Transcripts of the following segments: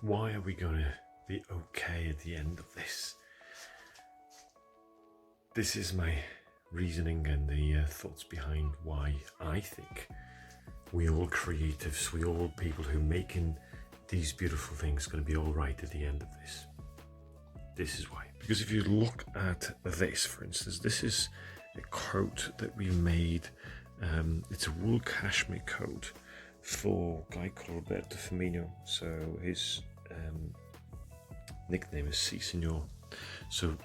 why are we going to be okay at the end of this? This is my reasoning and the thoughts behind why I think we all creatives, we all people who making these beautiful things going to be all right at the end of this. This is why. Because if you look at this, for instance, this is a coat that we made. It's a wool cashmere coat for a guy called Roberto Firmino. So his nickname is Si Senor. So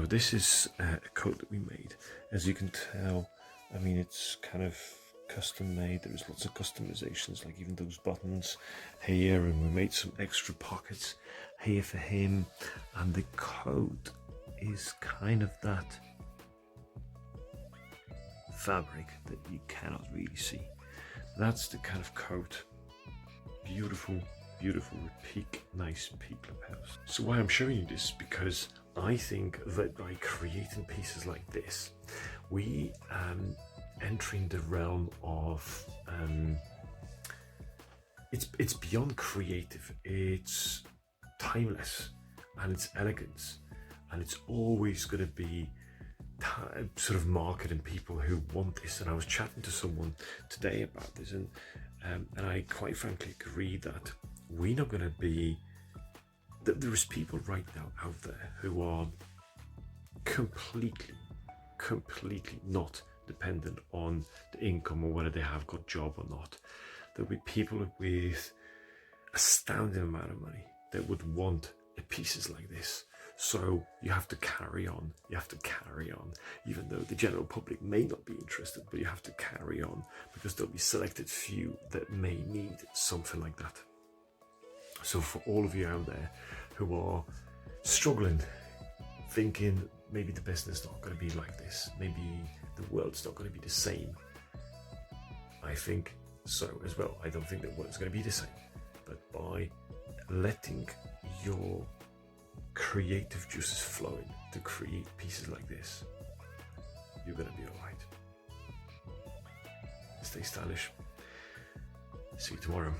this is a coat that we made. As you can tell, I mean, it's kind of custom made. There was lots of customizations, like even those buttons here, and we made some extra pockets here for him. And the coat is kind of that fabric that you cannot really see. That's the kind of coat. Beautiful, beautiful with nice peak lapels. So why I'm showing you this, because I think that by creating pieces like this, we entering the realm of it's beyond creative, it's timeless, and it's elegance, and it's always going to be sort of marketing people who want this. And I was chatting to someone today about this, and I quite frankly agree that we're not going to be there's people right now out there who are completely not dependent on the income or whether they have got a job or not. There'll be people with astounding amount of money that would want pieces like this. So you have to carry on, even though the general public may not be interested, but you have to carry on, because there'll be selected few that may need something like that. So for all of you out there who are struggling, thinking maybe the business is not going to be like this, maybe the world's not going to be the same, I think so as well. I don't think the world's going to be the same, but by letting your creative juices flowing to create pieces like this, you're going to be all right. Stay stylish. See you tomorrow.